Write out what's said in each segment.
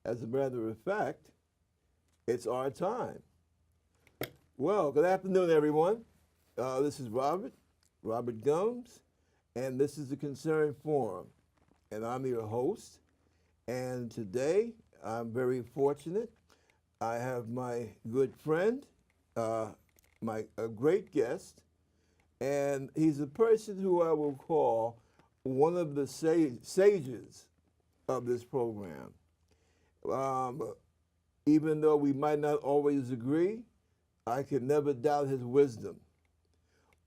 As a matter of fact, it's our time. Well, good afternoon, everyone. This is Robert Gumbs, and this is the Concern Forum, and I'm your host. And today, I'm very fortunate. I have my good friend, a great guest, and he's a person who I will call one of the sages of this program. Um, Even though we might not always agree, I can never doubt his wisdom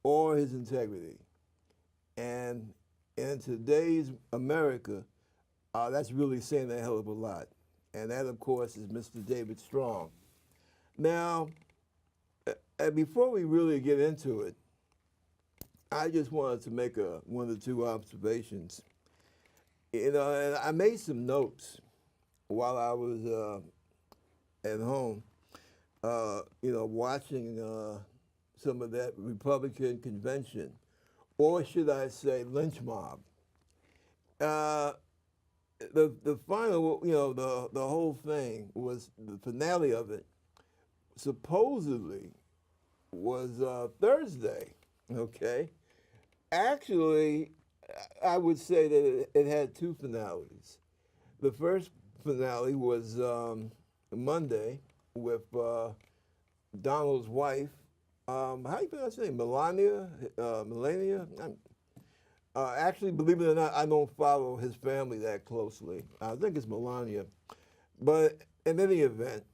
or his integrity. And in today's America, that's really saying a hell of a lot. And that, of course, is Mr. David Straham. Now, before we really get into it, I just wanted to make one or two observations. And I made some notes while I was at home, watching some of that Republican convention, or should I say lynch mob. The final, the whole thing was the finale of it. Supposedly was Thursday. Okay, actually, I would say that it had two finales. The first finale was Monday with Donald's wife. How do you pronounce her name? Melania? Actually, believe it or not, I don't follow his family that closely. I think it's Melania. But in any event,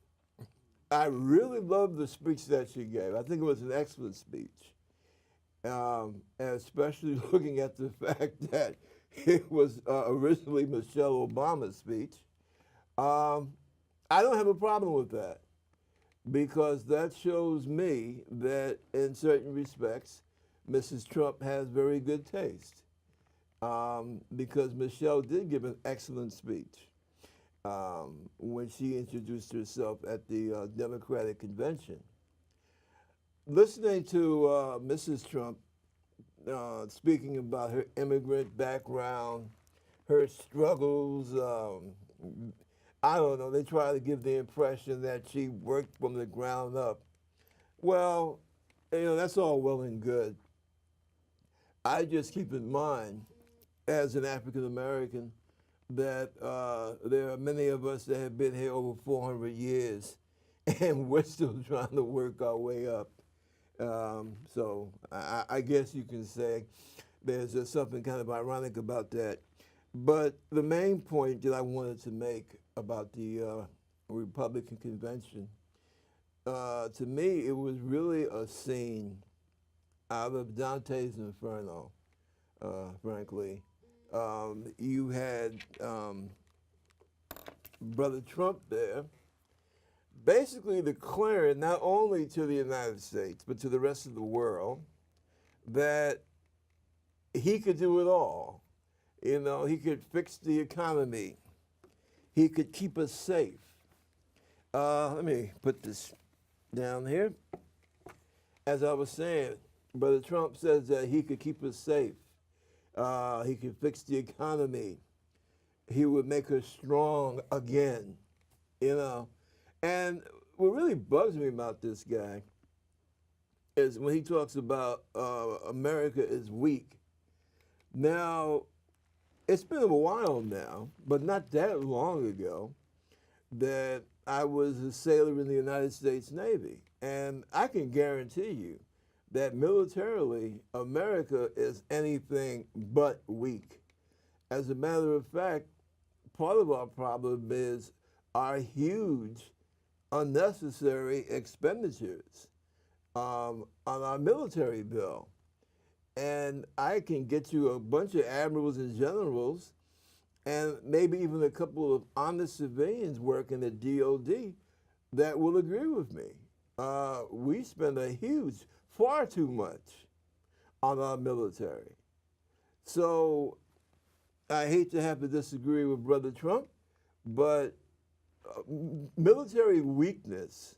I really loved the speech that she gave. I think it was an excellent speech. And especially looking at the fact that it was originally Michelle Obama's speech. I don't have a problem with that because that shows me that in certain respects, Mrs. Trump has very good taste because Michelle did give an excellent speech when she introduced herself at the Democratic convention. Listening to Mrs. Trump speaking about her immigrant background, her struggles, I don't know, they try to give the impression that she worked from the ground up. Well, that's all well and good. I just keep in mind, as an African American, that there are many of us that have been here over 400 years, and we're still trying to work our way up. So I guess you can say there's just something kind of ironic about that. But the main point that I wanted to make about the Republican convention, to me, it was really a scene out of Dante's Inferno, frankly. You had Brother Trump there basically declaring not only to the United States, but to the rest of the world that he could do it all. He could fix the economy. He could keep us safe. Let me put this down here. As I was saying, Brother Trump says that he could keep us safe. He could fix the economy. He would make us strong again, And what really bugs me about this guy is when he talks about America is weak. Now, it's been a while now, but not that long ago, that I was a sailor in the United States Navy. And I can guarantee you that militarily, America is anything but weak. As a matter of fact, part of our problem is our huge, unnecessary expenditures on our military bill. And I can get you a bunch of admirals and generals and maybe even a couple of honest civilians working at DOD that will agree with me. We spend far too much on our military. So I hate to have to disagree with Brother Trump, but military weakness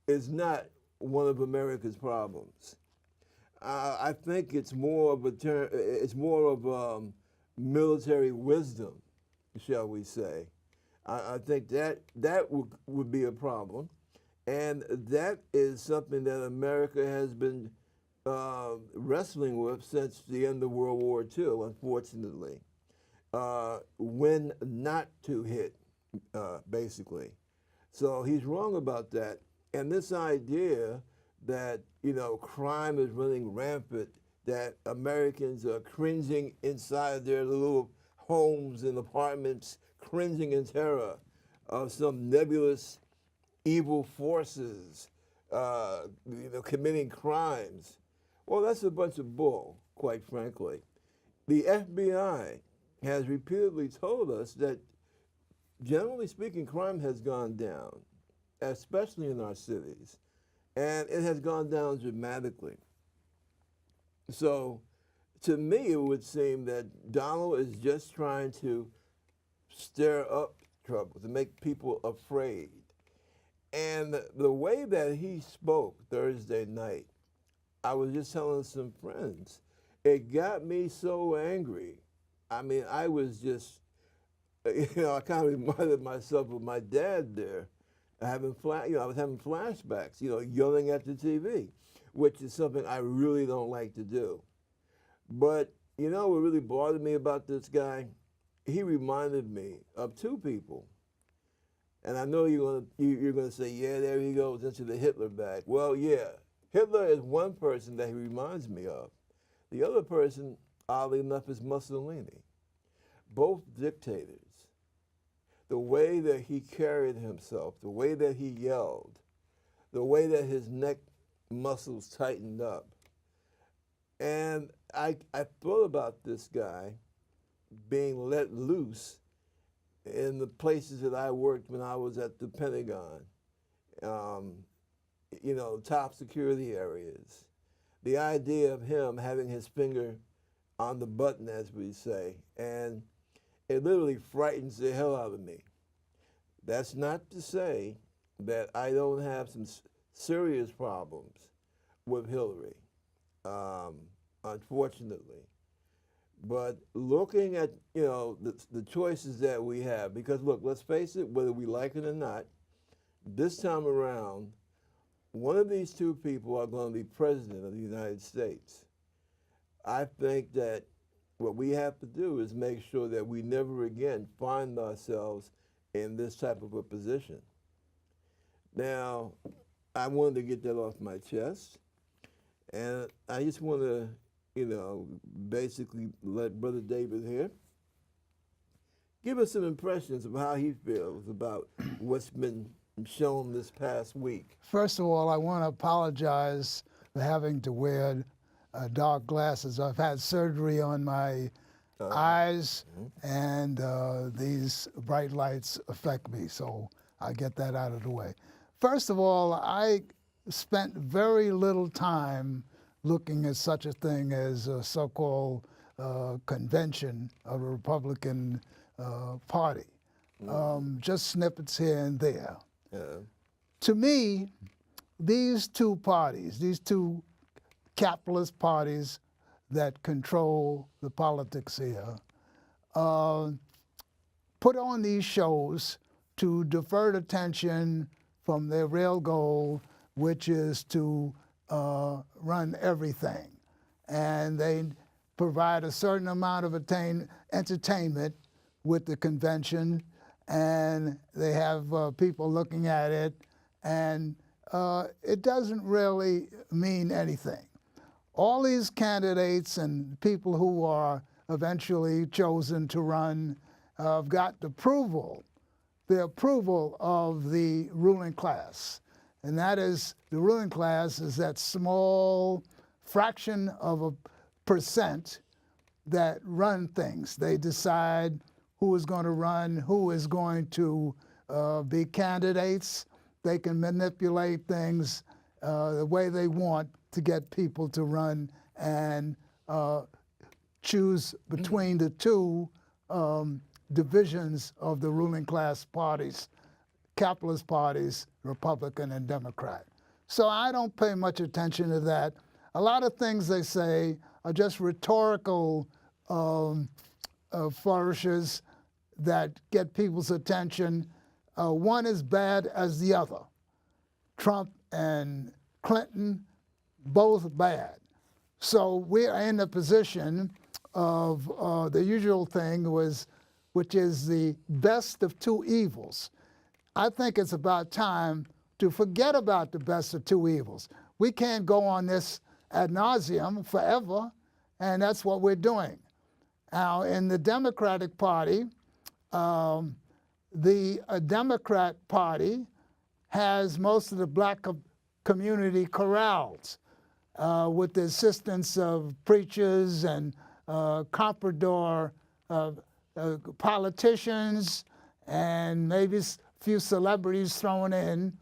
is not one of America's problems. I think it's more of military wisdom, shall we say. I think that would be a problem. And that is something that America has been wrestling with since the end of World War II, unfortunately. When not to hit, basically. So he's wrong about that. And this idea that, crime is running rampant, that Americans are cringing inside their little homes and apartments, cringing in terror of some nebulous evil forces, committing crimes. Well, that's a bunch of bull, quite frankly. The FBI has repeatedly told us that, generally speaking, crime has gone down, especially in our cities, and it has gone down dramatically. So, to me, it would seem that Donald is just trying to stir up trouble, to make people afraid. And the way that he spoke Thursday night, I was just telling some friends, it got me so angry. I mean, I was just, I kind of reminded myself of my dad there, having I was having flashbacks, yelling at the TV, which is something I really don't like to do. But what really bothered me about this guy? He reminded me of two people. And I know you're gonna say, yeah, there he goes into the Hitler bag. Well, yeah, Hitler is one person that he reminds me of. The other person, oddly enough, is Mussolini. Both dictators. The way that he carried himself, the way that he yelled, the way that his neck muscles tightened up. And I thought about this guy being let loose in the places that I worked when I was at the Pentagon, top security areas. The idea of him having his finger on the button, as we say, and it literally frightens the hell out of me. That's not to say that I don't have some serious problems with Hillary, unfortunately. But looking at, the choices that we have, because look, let's face it, whether we like it or not, this time around, one of these two people are going to be president of the United States. I think that what we have to do is make sure that we never again find ourselves in this type of a position. Now, I wanted to get that off my chest, and I just want to basically let Brother David here give us some impressions of how he feels about what's been shown this past week. First of all, I want to apologize for having to wear dark glasses. I've had surgery on my eyes, and these bright lights affect me, so I'll get that out of the way. First of all, I spent very little time looking at such a thing as a so-called convention of the Republican Party. Just snippets here and there. To me, these two parties, these two capitalist parties that control the politics here, put on these shows to divert attention from their real goal, which is to run everything. And they provide a certain amount of entertainment with the convention, and they have people looking at it, and it doesn't really mean anything. All these candidates and people who are eventually chosen to run have got the approval of the ruling class. And that is, the ruling class is that small fraction of a percent that run things. They decide who is going to run, who is going to be candidates. They can manipulate things the way they want to get people to run and choose between the two divisions of the ruling class parties, capitalist parties, Republican and Democrat. So I don't pay much attention to that. A lot of things they say are just rhetorical flourishes that get people's attention. One is bad as the other. Trump and Clinton, both bad. So we are in the position of the usual thing which is the best of two evils. I think it's about time to forget about the best of two evils. We can't go on this ad nauseum forever, and that's what we're doing. Now, in the Democratic Party, the Democrat Party has most of the black community corralled with the assistance of preachers and comprador politicians and maybe a few celebrities thrown in,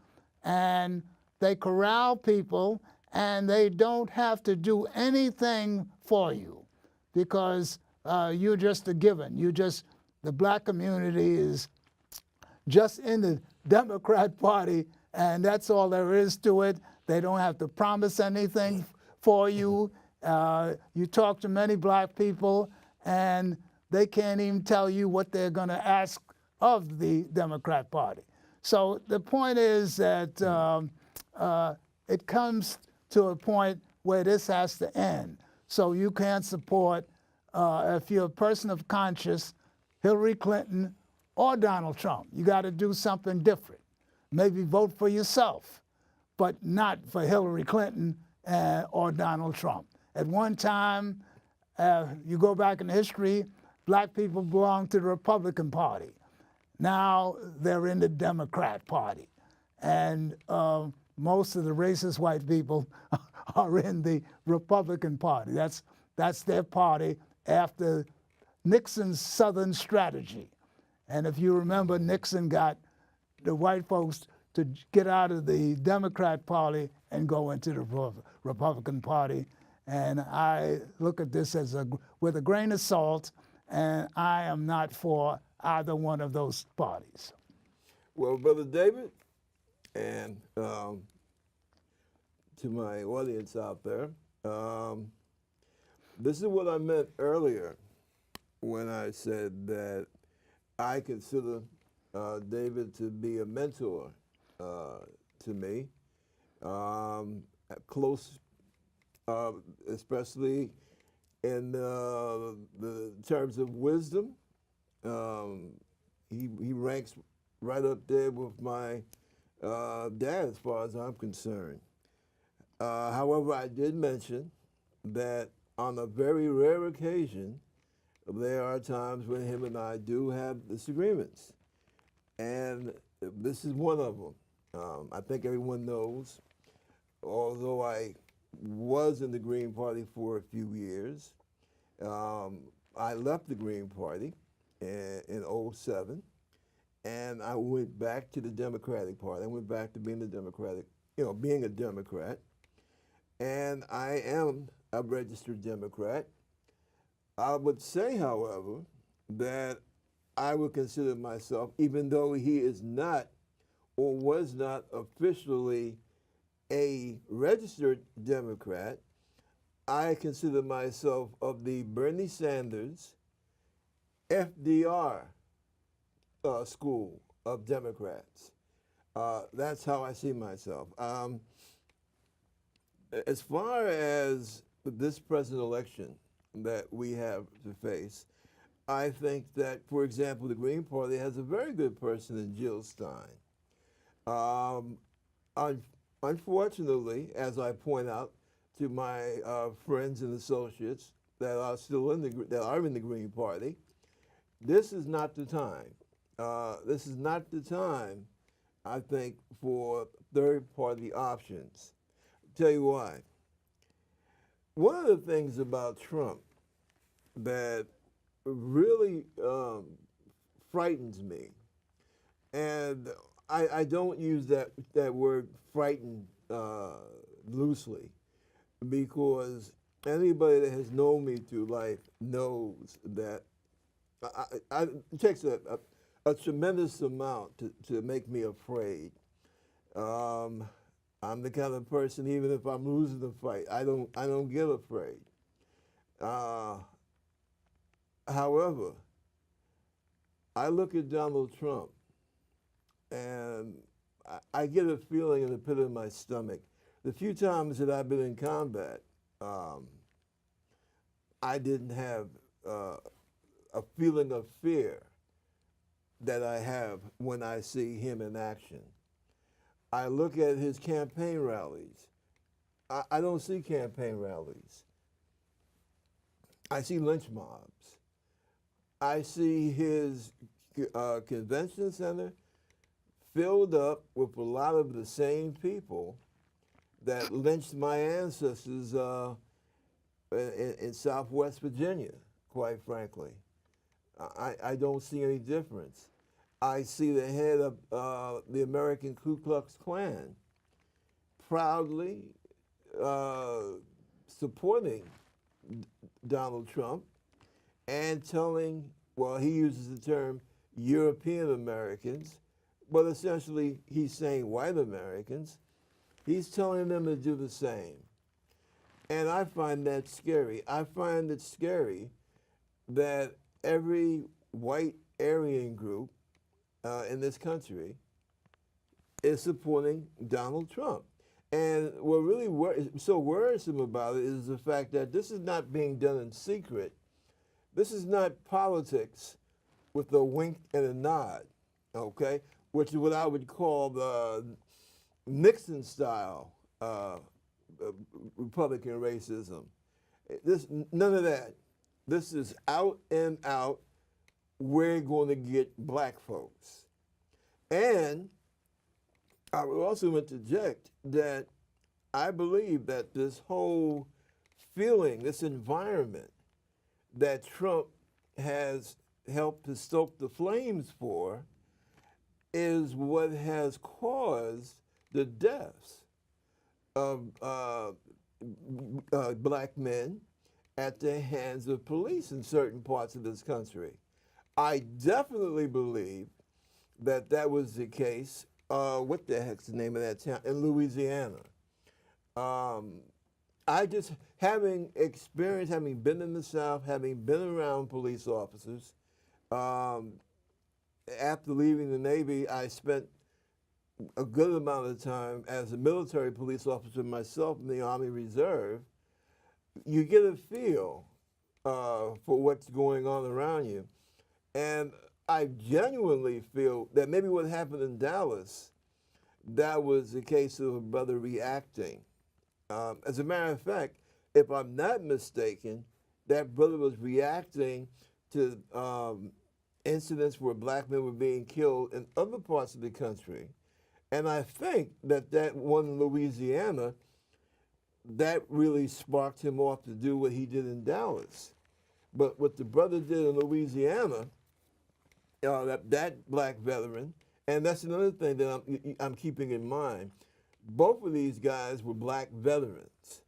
and they corral people, and they don't have to do anything for you because you're just a given. The black community is just in the Democrat Party, and that's all there is to it. They don't have to promise anything for you. You talk to many black people, and they can't even tell you what they're going to ask of the Democrat Party. So the point is that it comes to a point where this has to end. So you can't support, if you're a person of conscience, Hillary Clinton or Donald Trump. You got to do something different. Maybe vote for yourself, but not for Hillary Clinton or Donald Trump. At one time, you go back in history, black people belonged to the Republican Party. Now they're in the Democrat Party. And most of the racist white people are in the Republican Party. That's their party after Nixon's Southern strategy. And if you remember, Nixon got the white folks to get out of the Democrat Party and go into the Republican Party. And I look at this as with a grain of salt, and I am not for either one of those parties. Well, Brother David, and to my audience out there, this is what I meant earlier when I said that I consider David to be a mentor to me, close, especially in the terms of wisdom. He ranks right up there with my dad as far as I'm concerned. However, I did mention that on a very rare occasion, there are times when him and I do have disagreements. And this is one of them. I think everyone knows, although I was in the Green Party for a few years, I left the Green Party in 2007, and I went back to the Democratic Party. I went back to being being a Democrat. And I am a registered Democrat. I would say, however, that I would consider myself, even though he is not or was not officially a registered Democrat, I consider myself of the Bernie Sanders, FDR school of Democrats. That's how I see myself. As far as this present election that we have to face, I think that, for example, the Green Party has a very good person in Jill Stein. Unfortunately, as I point out to my friends and associates that are still in the Green Party, this is not the time. This is not the time, I think, for third-party options. I'll tell you why. One of the things about Trump that really frightens me, and I don't use that word frightened loosely, because anybody that has known me through life knows that it takes a tremendous amount to make me afraid. I'm the kind of person, even if I'm losing the fight, I don't get afraid. However, I look at Donald Trump, and I get a feeling in the pit of my stomach. The few times that I've been in combat, I didn't have a feeling of fear that I have when I see him in action. I look at his campaign rallies. I don't see campaign rallies. I see lynch mobs. I see his convention center filled up with a lot of the same people that lynched my ancestors in Southwest Virginia, quite frankly. I don't see any difference. I see the head of the American Ku Klux Klan proudly supporting Donald Trump and telling, well, he uses the term European Americans, but essentially he's saying white Americans. He's telling them to do the same. And I find that scary. I find it scary that every white Aryan group in this country is supporting Donald Trump. And what really so worrisome about it is the fact that this is not being done in secret. This is not politics with a wink and a nod, okay? Which is what I would call the Nixon style Republican racism. None of that. This is out and out. We're going to get black folks. And I would also interject that I believe that this whole feeling, this environment that Trump has helped to stoke the flames for is what has caused the deaths of black men at the hands of police in certain parts of this country. I definitely believe that that was the case. What the heck's the name of that town? In Louisiana. I just, having experience, having been in the South, having been around police officers, after leaving the Navy, I spent a good amount of time as a military police officer myself in the Army Reserve. You get a feel for what's going on around you. And I genuinely feel that maybe what happened in Dallas, that was a case of a brother reacting. As a matter of fact, if I'm not mistaken, that brother was reacting to incidents where black men were being killed in other parts of the country. And I think that that one in Louisiana, that really sparked him off to do what he did in Dallas. But what the brother did in Louisiana, that black veteran, and that's another thing that I'm keeping in mind. Both of these guys were black veterans.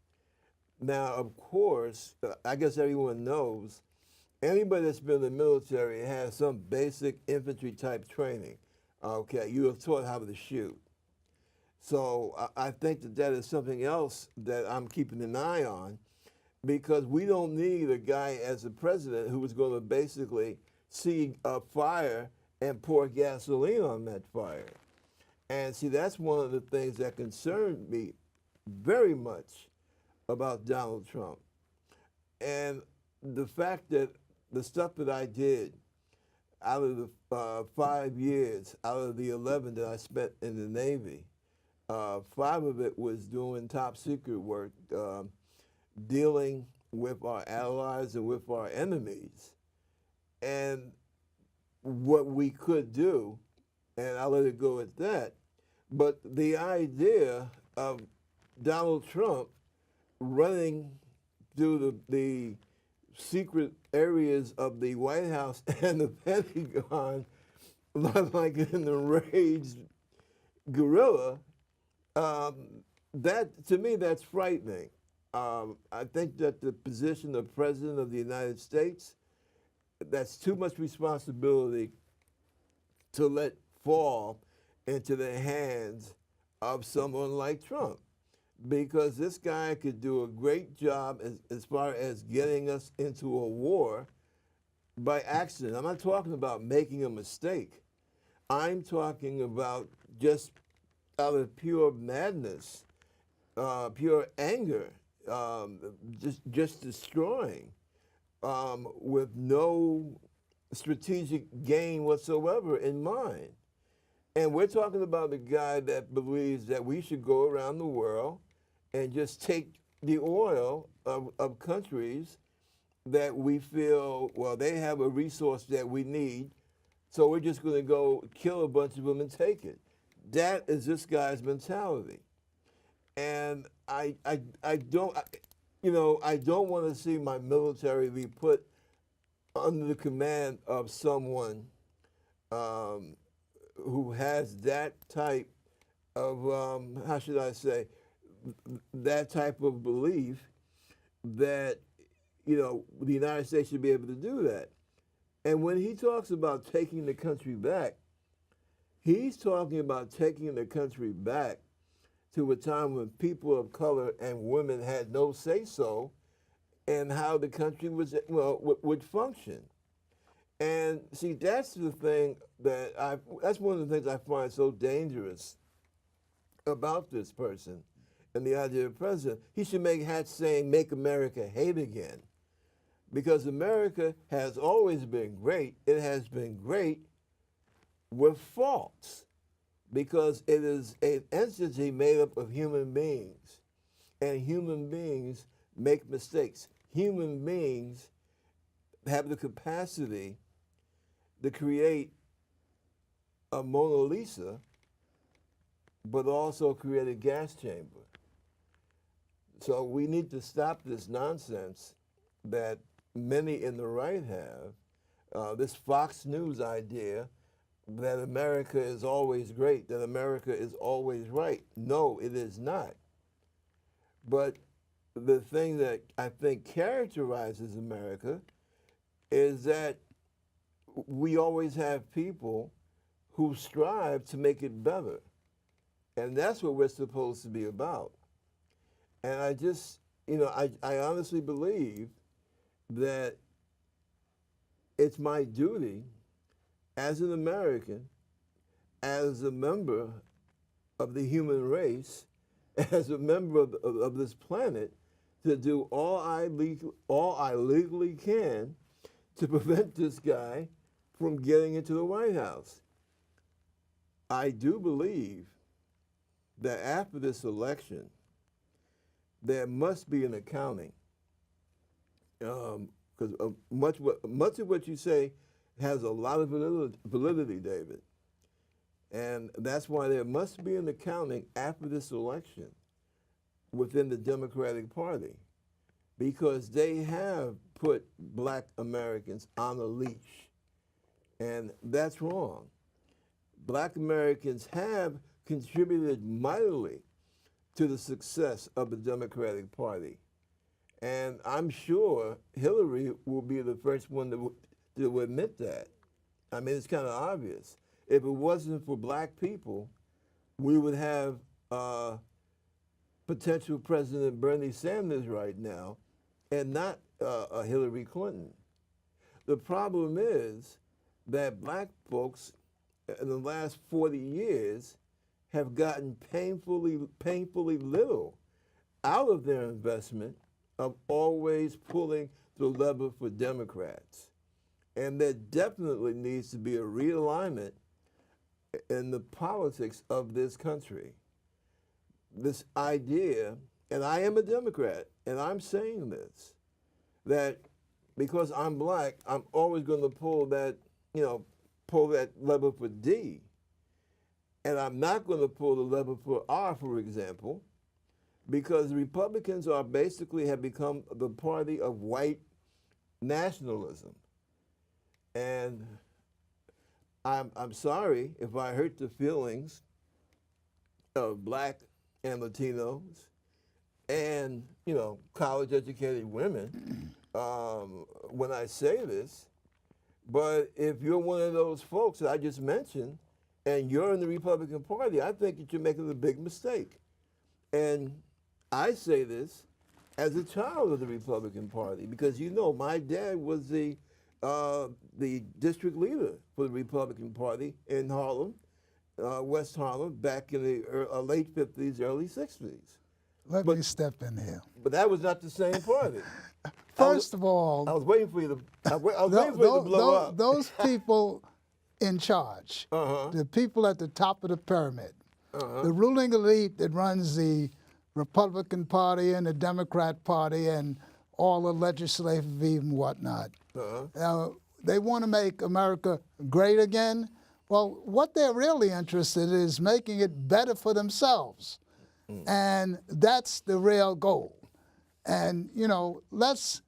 Now, of course, I guess everyone knows, anybody that's been in the military has some basic infantry type training. Okay, you are taught how to shoot. So I think that that is something else that I'm keeping an eye on, because we don't need a guy as a president who is going to basically see a fire and pour gasoline on that fire. And see, that's one of the things that concerned me very much about Donald Trump. And the fact that the stuff that I did out of the 5 years, out of the 11 that I spent in the Navy, 5 of it was doing top secret work, dealing with our allies and with our enemies. And what we could do, and I'll let it go at that, but the idea of Donald Trump running through the secret areas of the White House and the Pentagon, like an enraged gorilla, that, to me, that's frightening. I think that the position of President of the United States, that's too much responsibility to let fall into the hands of someone like Trump, because this guy could do a great job as far as getting us into a war by accident. I'm not talking about making a mistake. I'm talking about just out of pure madness, pure anger, just destroying with no strategic gain whatsoever in mind. And we're talking about the guy that believes that we should go around the world and just take the oil of countries that we feel, well, they have a resource that we need, so we're just going to go kill a bunch of them and take it. That is this guy's mentality. And I don't, I don't want to see my military be put under the command of someone who has that type of, how should I say, that type of belief that, the United States should be able to do that. And when he talks about taking the country back, he's talking about taking the country back to a time when people of color and women had no say-so in how the country would function. And see, that's the thing that's one of the things I find so dangerous about this person and the idea of president. He should make hats saying, "Make America Hate Again." Because America has always been great. It has been great with faults because it is an entity made up of human beings. And human beings make mistakes. Human beings have the capacity to create a Mona Lisa, but also create a gas chamber. So we need to stop this nonsense that many in the right have, this Fox News idea that America is always great, that America is always right. No, it is not. But the thing that I think characterizes America is that we always have people who strive to make it better. And that's what we're supposed to be about. And I just, I honestly believe that it's my duty as an American, as a member of the human race, as a member of this planet, to do all I legally can to prevent this guy from getting into the White House. I do believe that after this election, there must be an accounting. Because much of what you say has a lot of validity, David. And that's why there must be an accounting after this election within the Democratic Party, because they have put black Americans on a leash. And that's wrong. Black Americans have contributed mightily to the success of the Democratic Party. And I'm sure Hillary will be the first one to admit that. I mean, it's kind of obvious. If it wasn't for black people, we would have potential President Bernie Sanders right now and not Hillary Clinton. The problem is that black folks in the last 40 years have gotten painfully little out of their investment of always pulling the lever for Democrats. And there definitely needs to be a realignment in the politics of this country. This idea, and I am a Democrat, and I'm saying this, that because I'm black, I'm always going to pull that lever for D. And I'm not going to pull the lever for R, for example, because the Republicans have become the party of white nationalism. And I'm sorry if I hurt the feelings of black and Latinos and, college-educated women when I say this, but if you're one of those folks that I just mentioned and you're in the Republican Party, I think that you're making a big mistake. And I say this as a child of the Republican Party because, my dad was the the district leader for the Republican Party in Harlem, West Harlem, back in the late 50s, early 60s. Let me step in here. But that was not the same party. First of all, I was waiting for you to. I was waiting for you to blow up. Those people in charge, the people at the top of the pyramid, the ruling elite that runs the Republican Party and the Democrat Party and all the legislative and whatnot. They want to make America great again. Well, what they're really interested in is making it better for themselves. And that's the real goal. And, you know, let's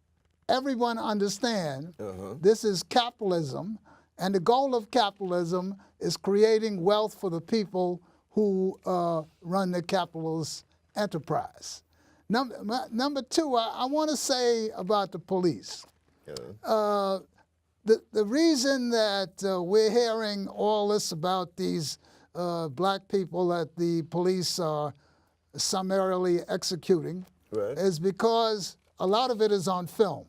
everyone understand this is capitalism, and the goal of capitalism is creating wealth for the people who run the capitalist enterprise. Number two, I want to say about the police. The reason that we're hearing all this about these black people that the police are summarily executing is because a lot of it is on film.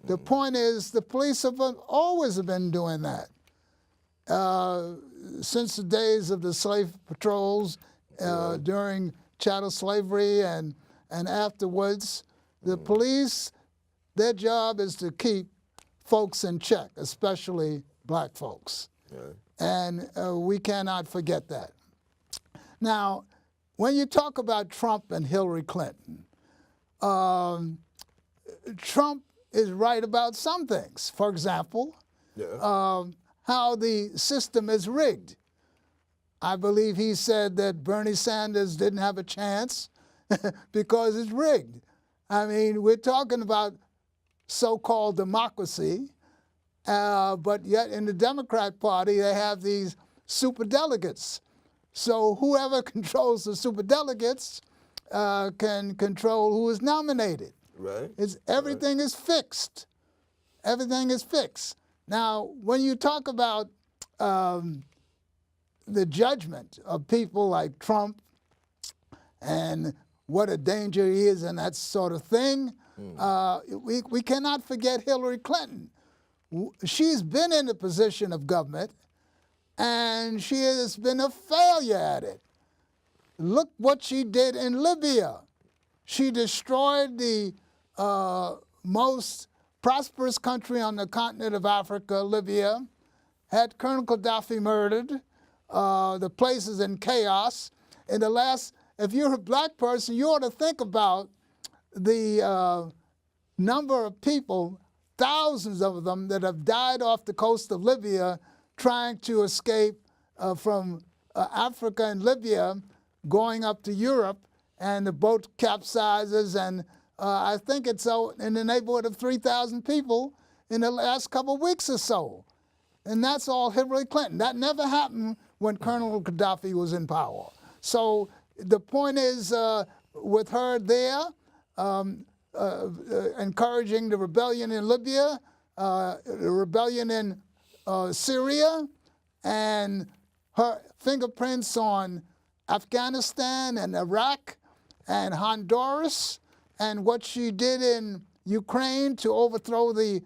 The point is the police have always been doing that. Since the days of the slave patrols during chattel slavery and afterwards, the police, their job is to keep folks in check, especially black folks. And we cannot forget that. Now, when you talk about Trump and Hillary Clinton, Trump is right about some things. For example, how the system is rigged. I believe he said that Bernie Sanders didn't have a chance because it's rigged. I mean, we're talking about so-called democracy, but yet in the Democrat Party, they have these superdelegates. So whoever controls the superdelegates can control who is nominated. Everything is fixed. Everything is fixed. Now, when you talk about the judgment of people like Trump and what a danger he is and that sort of thing, we cannot forget Hillary Clinton. She's been in a position of government, and she has been a failure at it. Look what she did in Libya. She destroyed the most prosperous country on the continent of Africa, Libya, had Colonel Gaddafi murdered, the place is in chaos. In the last, if you're a black person, you ought to think about the number of people, thousands of them, that have died off the coast of Libya trying to escape from Africa and Libya, going up to Europe, and the boat capsizes, and I think it's in the neighborhood of 3,000 people in the last couple of weeks or so. And that's all Hillary Clinton. That never happened when Colonel Gaddafi was in power. So the point is, with her there, encouraging the rebellion in Libya, the rebellion in Syria, and her fingerprints on Afghanistan and Iraq and Honduras, and what she did in Ukraine to overthrow the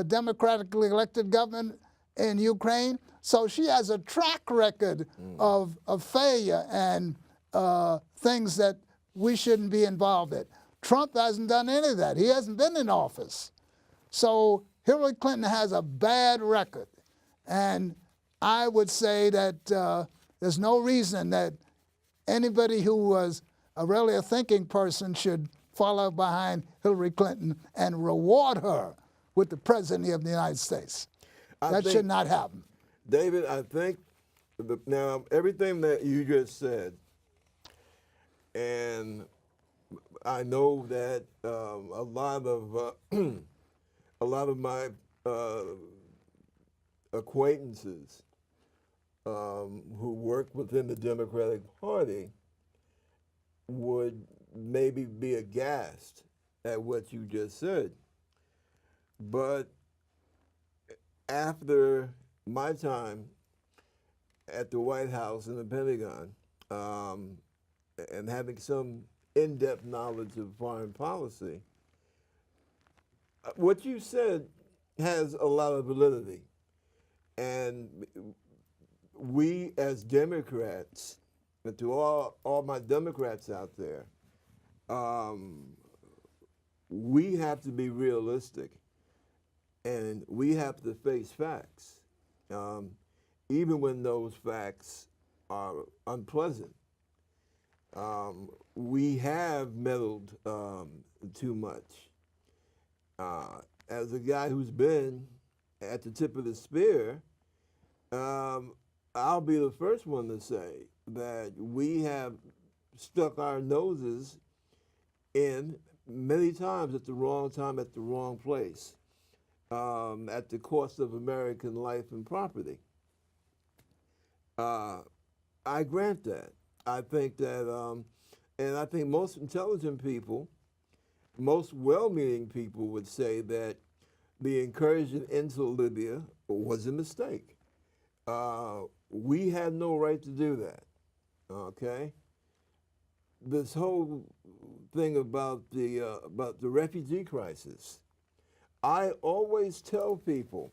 democratically elected government in Ukraine. So she has a track record of failure and things that we shouldn't be involved in. Trump hasn't done any of that. He hasn't been in office. So Hillary Clinton has a bad record. And I would say that there's no reason that anybody who was really a thinking person should follow behind Hillary Clinton and reward her with the President of the United States. That should not happen. David, I think now everything that you just said, and I know that a lot of my acquaintances who work within the Democratic Party would maybe be aghast at what you just said. But after my time at the White House and the Pentagon, and having some in-depth knowledge of foreign policy, what you said has a lot of validity. And we as Democrats, and to all my Democrats out there, we have to be realistic and we have to face facts, even when those facts are unpleasant. We have meddled too much. As a guy who's been at the tip of the spear, I'll be the first one to say that we have stuck our noses in many times at the wrong time, at the wrong place, at the cost of American life and property. I grant that. I think that, and I think most intelligent people, most well-meaning people would say that the incursion into Libya was a mistake. We had no right to do that, okay? This whole thing about the refugee crisis, I always tell people,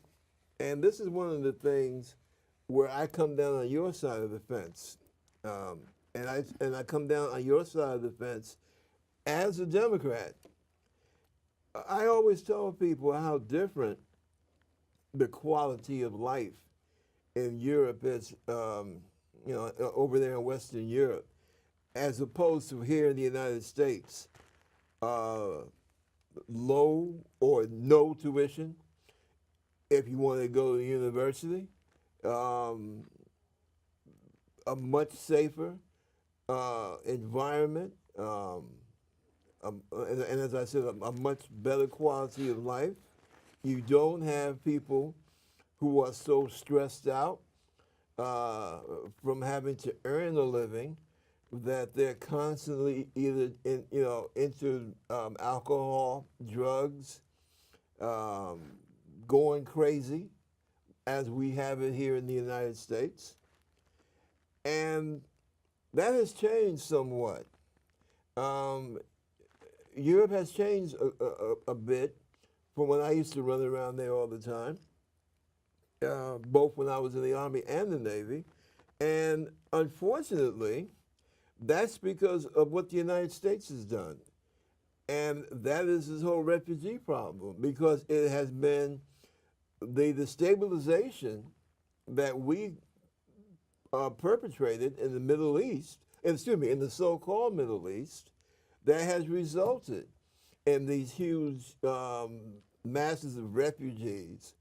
and this is one of the things where I come down on your side of the fence, and I come down on your side of the fence as a Democrat. I always tell people how different the quality of life in Europe is, over there in Western Europe, as opposed to here in the United States. Low or no tuition if you want to go to university, a much safer environment, and as I said, a much better quality of life. You don't have people who are so stressed out from having to earn a living that they're constantly either into alcohol, drugs, going crazy, as we have it here in the United States. And that has changed somewhat. Europe has changed a bit from when I used to run around there all the time, both when I was in the Army and the Navy. And unfortunately, that's because of what the United States has done. And that is this whole refugee problem, because it has been the destabilization that we perpetrated in the Middle East, in the so-called Middle East, that has resulted in these huge masses of refugees.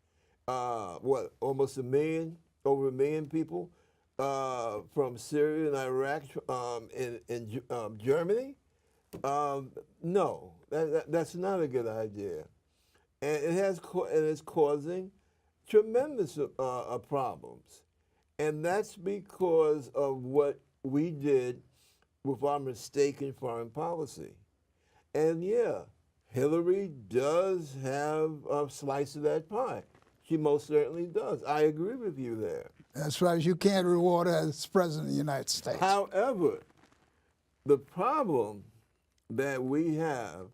Almost over a million people from Syria and Iraq, in Germany? No, that's not a good idea. And it's causing tremendous problems. And that's because of what we did with our mistaken foreign policy. And yeah, Hillary does have a slice of that pie. She most certainly does. I agree with you there. That's right. You can't reward her as President of the United States. However, the problem that we have,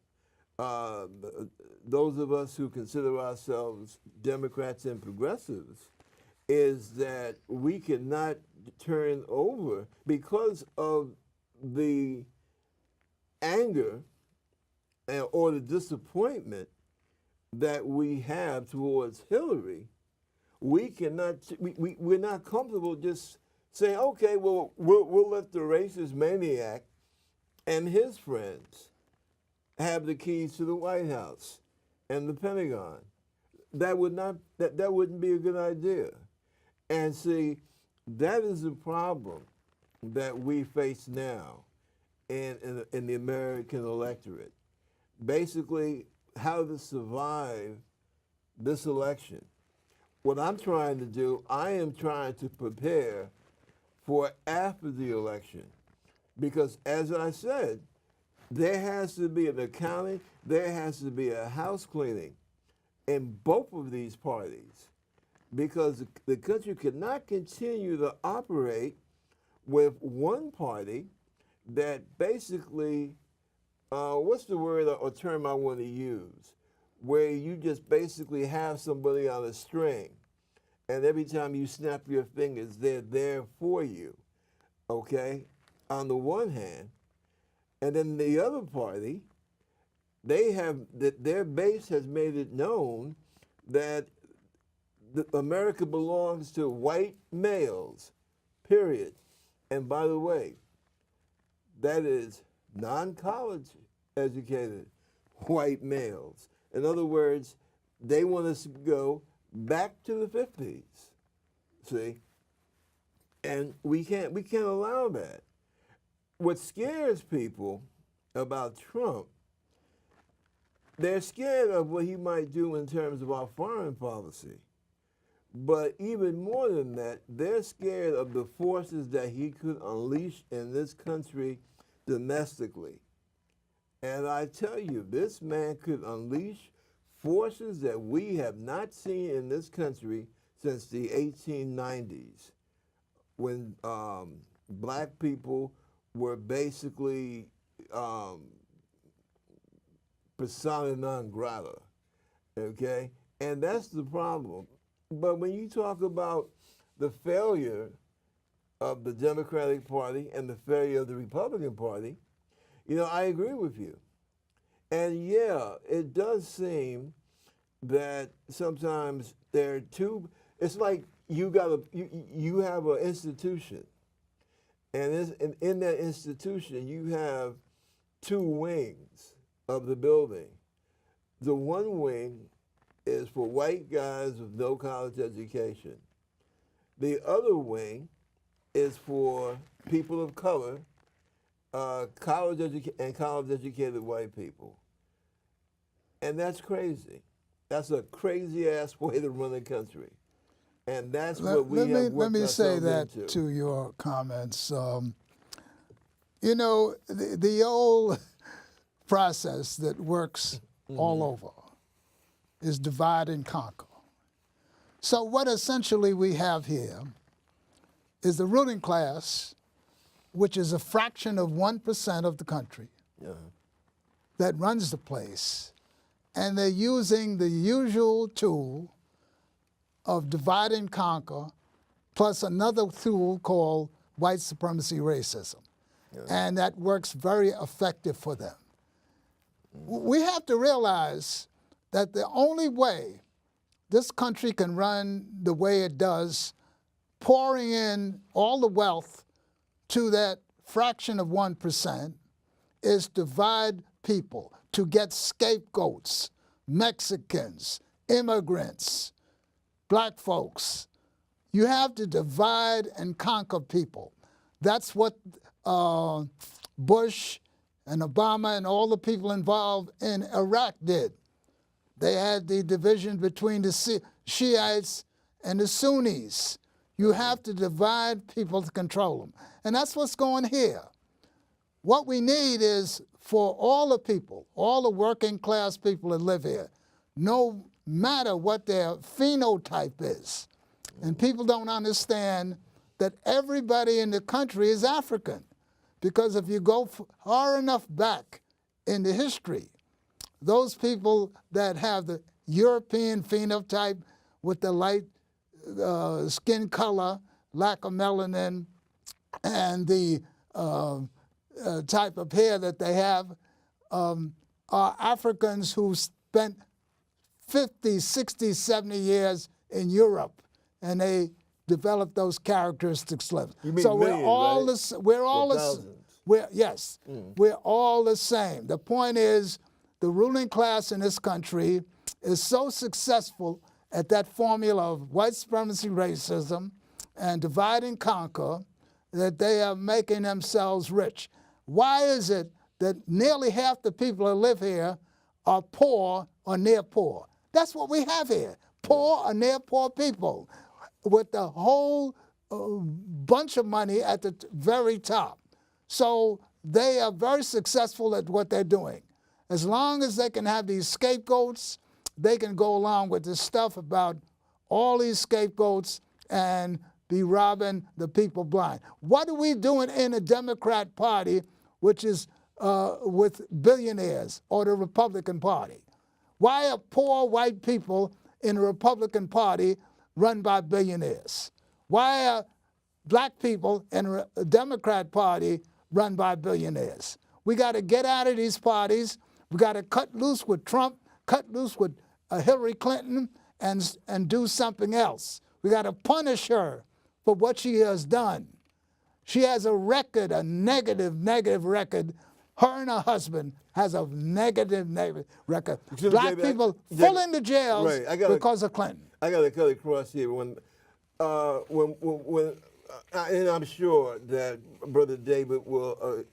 those of us who consider ourselves Democrats and progressives, is that we cannot turn over, because of the anger or the disappointment that we have towards Hillary. We cannot. We're not comfortable just saying, okay, well, we'll let the racist maniac and his friends have the keys to the White House and the Pentagon. That wouldn't be a good idea. And see, that is the problem that we face now in the American electorate. Basically, how to survive this election. What I'm trying to do, I am trying to prepare for after the election. Because as I said, there has to be an accounting, there has to be a house cleaning in both of these parties. Because the country cannot continue to operate with one party that basically, what's the word or term I want to use? where you just basically have somebody on a string, and every time you snap your fingers, they're there for you, okay, on the one hand. And then the other party, they have, their base has made it known that America belongs to white males, period. And by the way, that is non-college educated white males. In other words, they want us to go back to the 50s, see? And we can't allow that. What scares people about Trump, they're scared of what he might do in terms of our foreign policy. But even more than that, they're scared of the forces that he could unleash in this country domestically. And I tell you, this man could unleash forces that we have not seen in this country since the 1890s, when black people were basically persona non grata, okay? And that's the problem. But when you talk about the failure of the Democratic Party and the failure of the Republican Party, you know, I agree with you. And yeah, it does seem that sometimes there are two, it's like you have an institution, and in that institution you have two wings of the building. The one wing is for white guys with no college education. The other wing is for people of color, college-educated white people. And that's crazy. That's a crazy-ass way to run a country. And that's what we have worked Let me say that into. to your comments. You know, the old process that works all over is divide and conquer. So what essentially we have here is the ruling class, which is a fraction of 1% of the country, that runs the place. And they're using the usual tool of divide and conquer, plus another tool called white supremacy racism. And that works very effective for them. We have to realize that the only way this country can run the way it does, pouring in all the wealth to that fraction of 1%, is divide people, to get scapegoats, Mexicans, immigrants, black folks. You have to divide and conquer people. That's what Bush and Obama and all the people involved in Iraq did. They had the division between the Shiites and the Sunnis. You have to divide people to control them. And that's what's going here. What we need is for all the people, all the working class people that live here, no matter what their phenotype is. And people don't understand that everybody in the country is African. Because if you go far enough back in the history, those people that have the European phenotype with the light skin color, lack of melanin, and the type of hair that they have, are Africans who spent 50, 60, 70 years in Europe, and they developed those characteristics. So we're all the we're all the same. The point is, the ruling class in this country is so successful at that formula of white supremacy racism and divide and conquer that they are making themselves rich. Why is it that nearly half the people that live here are poor or near poor? That's what we have here, poor or near poor people with a whole bunch of money at the very top. So they are very successful at what they're doing. As long as they can have these scapegoats, they can go along with this stuff about all these scapegoats and be robbing the people blind. What are we doing in the Democrat Party, which is with billionaires, or the Republican Party? Why are poor white people in the Republican Party run by billionaires? Why are black people in the Democrat Party run by billionaires? We got to get out of these parties. We got to cut loose with Trump, cut loose with Hillary Clinton, and do something else. We got to punish her for what she has done. She has a record, a negative record. Her and her husband has a negative record. Black people fall into jails because of Clinton. I got to cut across here. When and I'm sure that Brother David will,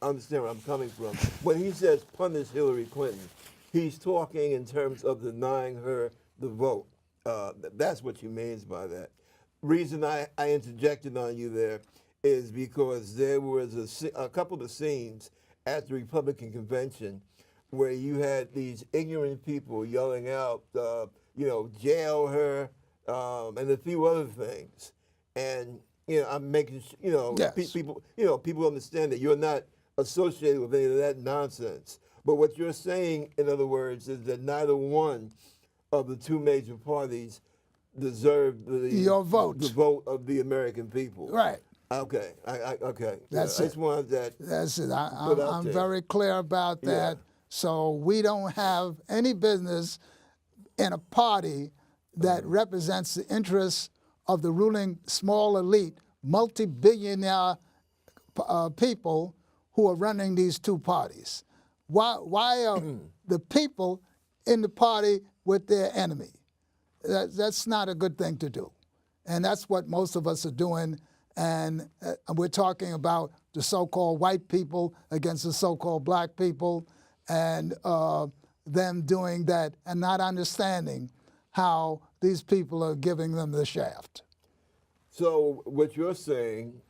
understand where I'm coming from. When he says punish Hillary Clinton, he's talking in terms of denying her the vote. That's what he means by that. Reason I interjected on you there is because there was a couple of scenes at the Republican convention where you had these ignorant people yelling out, jail her, and a few other things. And I'm making Yes. people understand that you're not associated with any of that nonsense. But what you're saying, in other words, is that neither one of the two major parties deserve your vote, the vote of the American people. Right. Okay. Okay. That's I just wanted that. That's it. I'm very clear about that. Yeah. So we don't have any business in a party that represents the interests of the ruling small elite, multi-billionaire people who are running these two parties. Why are the people in the party with their enemy? That's not a good thing to do. And that's what most of us are doing. And we're talking about the so-called white people against the so-called black people, and them doing that and not understanding how these people are giving them the shaft. So what you're saying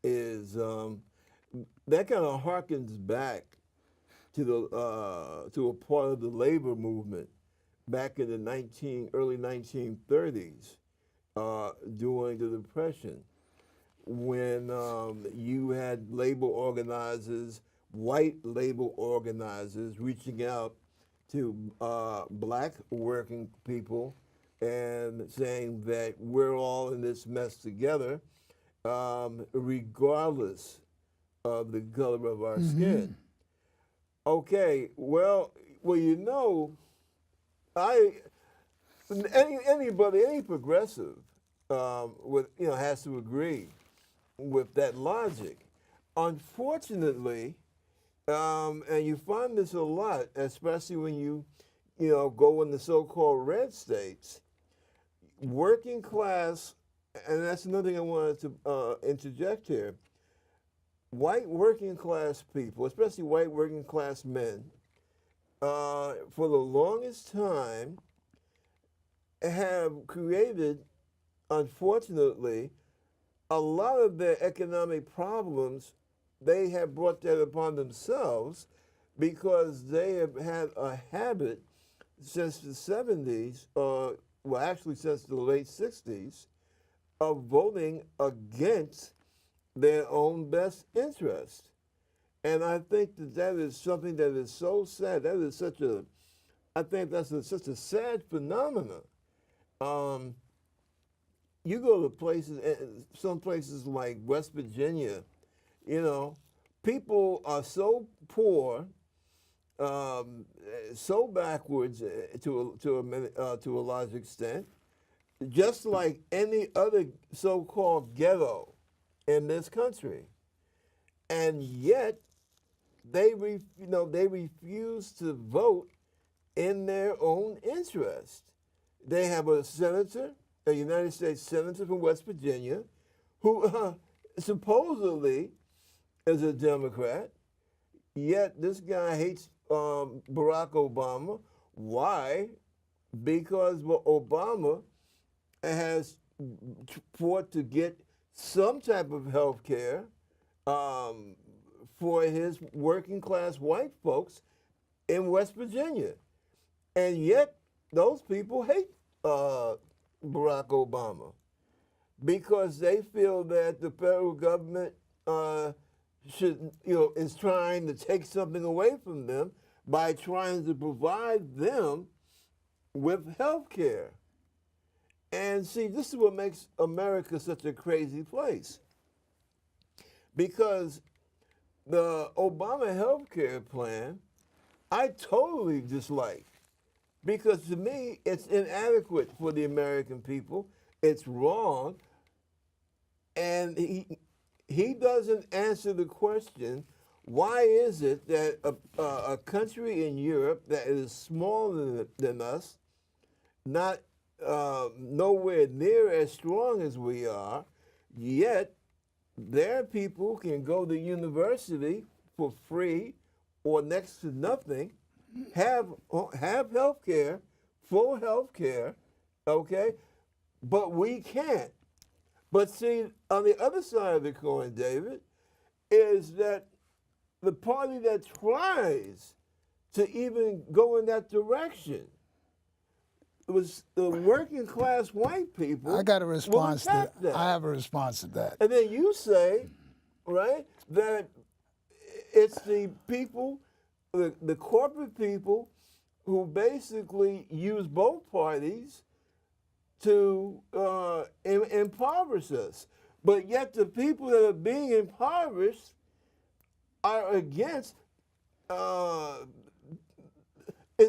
is that kind of harkens back to a part of the labor movement back in the early 1930s during the Depression, when you had labor organizers, white labor organizers, reaching out to black working people and saying that we're all in this mess together, regardless of the color of our skin. Okay, well, any progressive has to agree with that logic. Unfortunately, and you find this a lot, especially when you go in the so-called red states, working class, and that's another thing I wanted to interject here. White working class people, especially white working class men, for the longest time have created, unfortunately, a lot of their economic problems. They have brought that upon themselves because they have had a habit since the 70s, actually since the late 60s, of voting against their own best interest. And I think that is something that is so sad. That is such a such a sad phenomenon. You go to places, some places like West Virginia, people are so poor, so backwards to a large extent, just like any other so-called ghetto in this country, and yet they refuse to vote in their own interest. They have a senator, a United States senator from West Virginia, who supposedly is a Democrat, yet this guy hates Barack Obama. Why? Because Obama has fought to get some type of health care for his working class white folks in West Virginia. And yet those people hate Barack Obama because they feel that the federal government is trying to take something away from them by trying to provide them with health care. And see, this is what makes America such a crazy place. Because the Obama health care plan, I totally dislike. Because to me, it's inadequate for the American people. It's wrong. And he doesn't answer the question, why is it that a country in Europe that is smaller than us, not nowhere near as strong as we are, yet their people can go to university for free or next to nothing, have health care, full health care, okay? But we can't. But see, on the other side of the coin, David, is that the party that tries to even go in that direction was the working class white people. I got a response to that. I have a response to that. And then you say, right, that it's the people, the corporate people, who basically use both parties to impoverish us. But yet the people that are being impoverished are against, in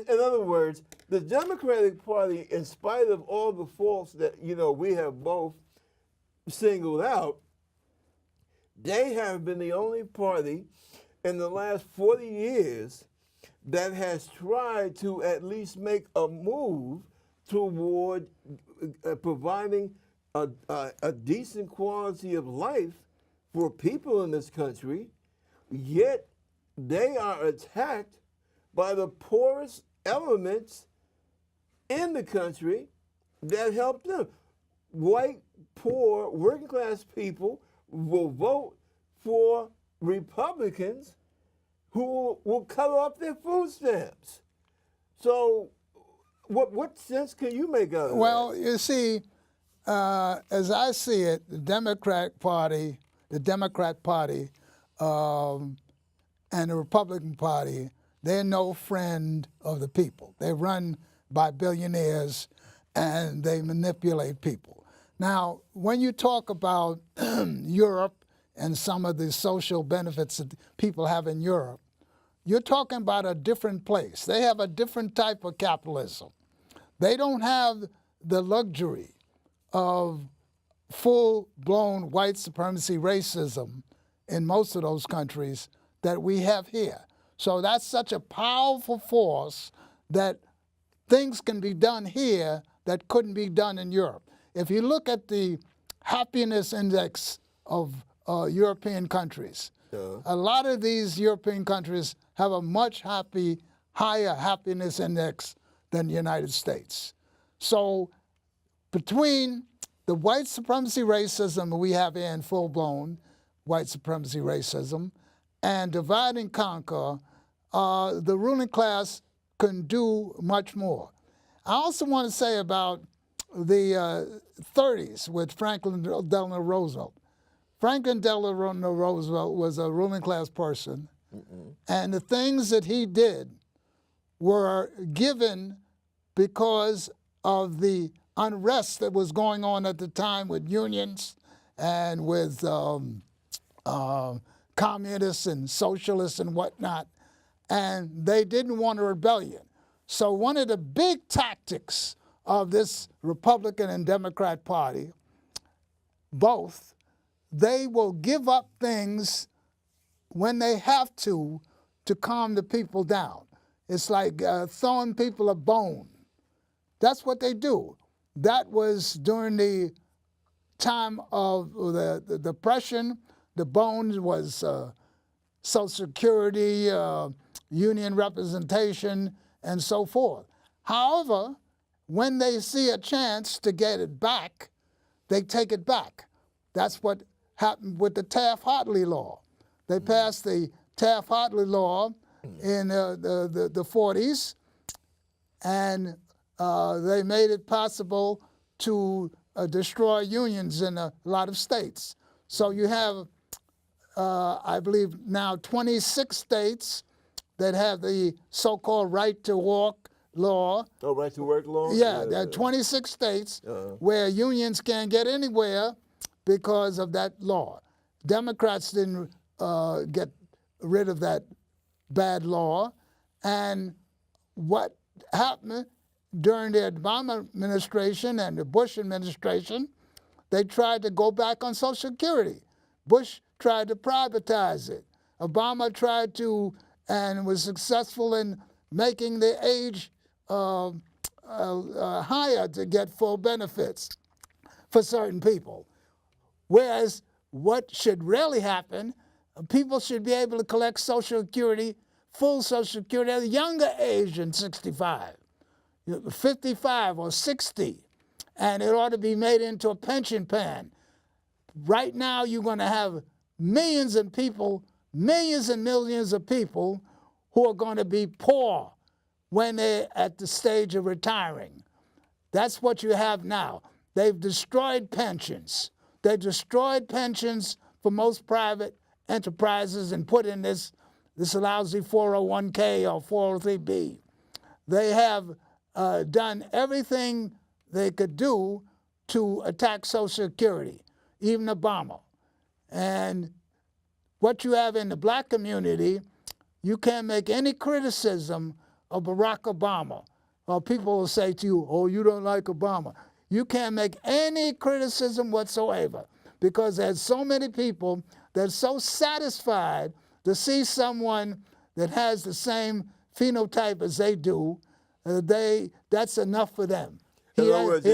other words, the Democratic Party, in spite of all the faults that, we have both singled out, they have been the only party in the last 40 years that has tried to at least make a move toward providing a decent quality of life for people in this country, yet they are attacked by the poorest elements in the country that help them. White, poor, working class people will vote for Republicans who will cut off their food stamps. So what sense can you make out of that? Well, you see, as I see it, the Democrat Party, and the Republican Party, they're no friend of the people. They're run by billionaires and they manipulate people. Now, when you talk about Europe and some of the social benefits that people have in Europe, you're talking about a different place. They have a different type of capitalism. They don't have the luxury of full-blown white supremacy racism in most of those countries that we have here. So that's such a powerful force that things can be done here that couldn't be done in Europe. If you look at the happiness index of European countries, a lot of these European countries have a much higher happiness index than the United States. So between the white supremacy racism we have here in full-blown white supremacy racism and divide and conquer, the ruling class can do much more. I also want to say about the 30s with Franklin Delano Roosevelt. Franklin Delano Roosevelt was a ruling class person, and the things that he did were given because of the unrest that was going on at the time with unions and with communists and socialists and whatnot, and they didn't want a rebellion. So one of the big tactics of this Republican and Democrat Party, both, they will give up things when they have to calm the people down. It's like throwing people a bone. That's what they do. That was during the time of the Depression. The bone was Social Security, union representation, and so forth. However, when they see a chance to get it back, they take it back. That's what happened with the Taft-Hartley law. They passed the Taft-Hartley law in the 40s, and they made it possible to destroy unions in a lot of states. So you have, I believe now 26 states that have the so-called right to walk law. Oh, right to work law? Yeah, there are 26 states where unions can't get anywhere because of that law. Democrats didn't get rid of that bad law. And what happened during the Obama administration and the Bush administration, they tried to go back on Social Security. Bush tried to privatize it. Obama tried to, and was successful in making the age higher to get full benefits for certain people. Whereas what should really happen, people should be able to collect Social Security, full Social Security at a younger age than 65, 55 or 60, and it ought to be made into a pension plan. Right now, you're going to have millions of people, millions and millions of people who are going to be poor when they're at the stage of retiring. That's what you have now. They've destroyed pensions. They destroyed pensions for most private enterprises and put in this lousy 401k or 403b. They have done everything they could do to attack Social Security, even Obama. And what you have in the black community, you can't make any criticism of Barack Obama. Or people will say to you, oh, you don't like Obama. You can't make any criticism whatsoever because there's so many people that are so satisfied to see someone that has the same phenotype as they do, that's enough for them. In other words,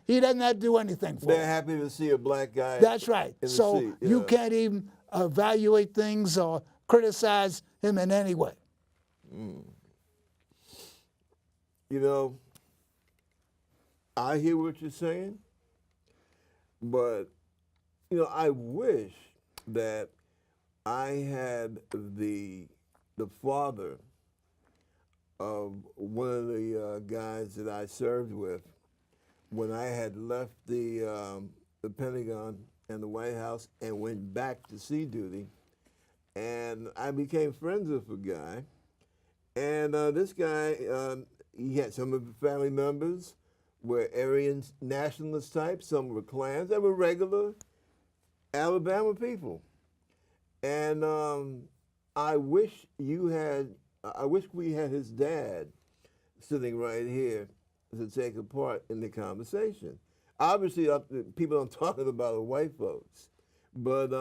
He doesn't have to do anything for they're them. happy to see a black guy. That's right. in the So seat, you yeah. can't even evaluate things or criticize him in any way. You know, I hear what you're saying, but, you know, I wish that I had the father of one of the guys that I served with when I had left the Pentagon and the White House and went back to sea duty. And I became friends with a guy. And this guy, he had some of the family members were Aryan nationalist types, some were Klans, they were regular Alabama people. And I wish we had his dad sitting right here to take a part in the conversation. Obviously, people I'm talking about are white folks, but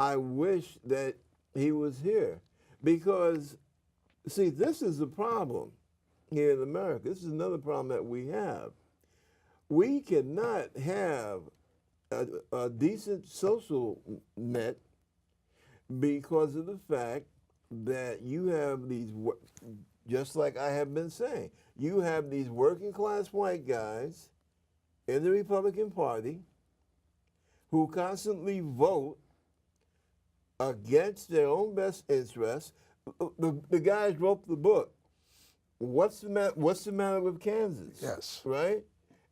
I wish that he was here because, see, this is the problem here in America. This is another problem that we have. We cannot have a decent social net because of the fact that you have these, just like I have been saying, you have these working class white guys in the Republican Party who constantly vote against their own best interests. The guys wrote the book. What's the matter with Kansas? Yes. Right?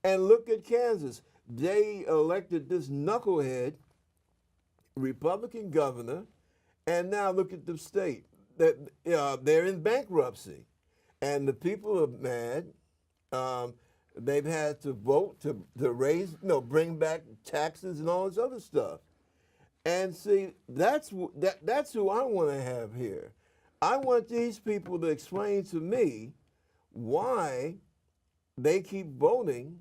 And look at Kansas. They elected this knucklehead Republican governor, and now look at the state. They're in bankruptcy. And the people are mad. They've had to vote to raise, bring back taxes and all this other stuff. And see, that's who I want to have here. I want these people to explain to me why they keep voting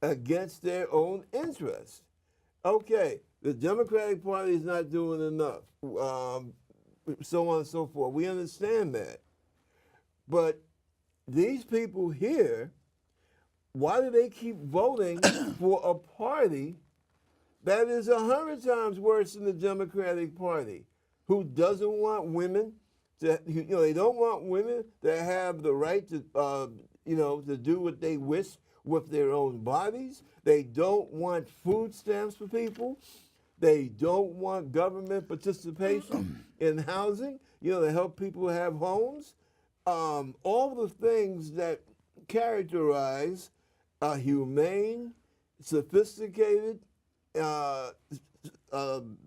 against their own interests. Okay, the Democratic Party is not doing enough, so on and so forth. We understand that. But these people here, why do they keep voting for a party that is 100 times worse than the Democratic Party, who doesn't want women to, they don't want women to have the right to, to do what they wish with their own bodies. They don't want food stamps for people. They don't want government participation in housing, to help people have homes. All the things that characterize a humane, sophisticated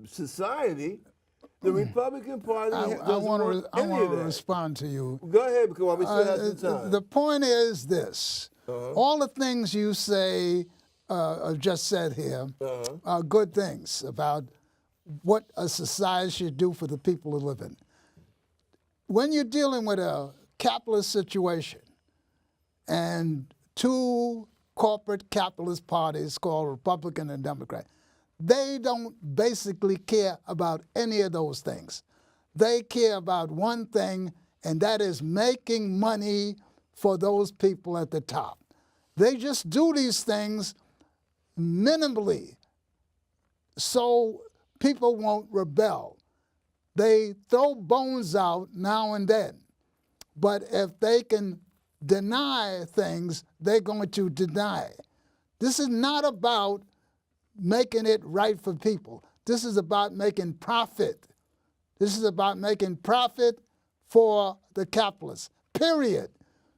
society, The Republican Party doesn't want I any want of to that. respond to you. Go ahead, because we still have some time. The point is this: all the things you say, just said here, are good things about what a society should do for the people who live in. When you're dealing with a capitalist situation and two corporate capitalist parties called Republican and Democrat, they don't basically care about any of those things. They care about one thing, and that is making money for those people at the top. They just do these things minimally so people won't rebel. They throw bones out now and then, but if they can deny things, they're going to deny. This is not about making it right for people. This is about making profit. This is about making profit for the capitalists, period.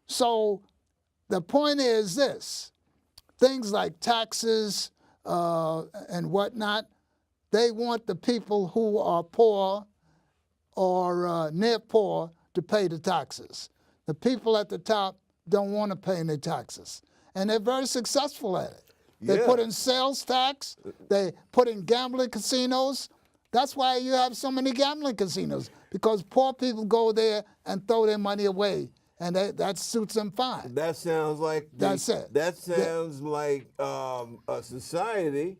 So the point is this: things like taxes and whatnot, they want the people who are poor or near poor to pay the taxes. The people at the top don't want to pay any taxes. And they're very successful at it. They put in sales tax, they put in gambling casinos. That's why you have so many gambling casinos, because poor people go there and throw their money away, and that suits them fine. That sounds like That's it. That sounds like a society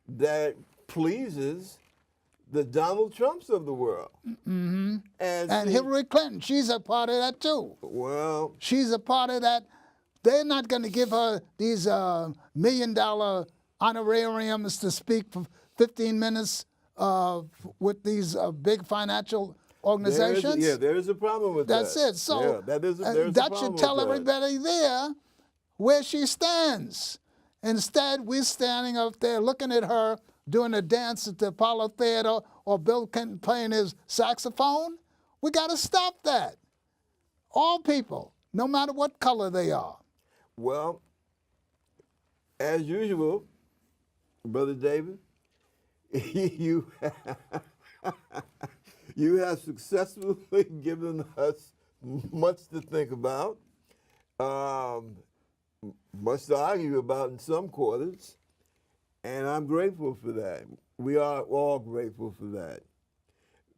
that pleases the Donald Trumps of the world. Mm-hmm. And Hillary Clinton, she's a part of that too. Well, she's a part of that. They're not going to give her these $1 million honorariums to speak for 15 minutes with these big financial organizations. There is a problem with That's that. it. So that should tell everybody there where she stands. Instead, we're standing up there looking at her doing a dance at the Apollo Theater or Bill Clinton playing his saxophone. We got to stop that. All people, no matter what color they are. Well, as usual, Brother David, you have successfully given us much to think about, much to argue about in some quarters, and I'm grateful for that. We are all grateful for that,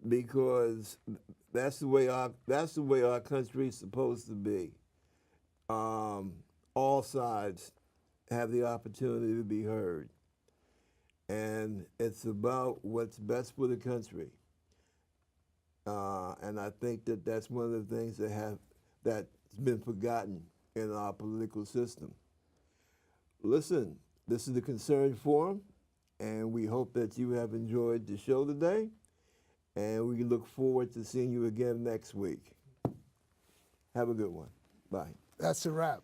because that's the way our country is supposed to be. All sides have the opportunity to be heard, and it's about what's best for the country. And I think that that's one of the things that's been forgotten in our political system. Listen, this is the Concerned Forum, and we hope that you have enjoyed the show today, and we look forward to seeing you again next week. Have a good one. Bye. That's a wrap.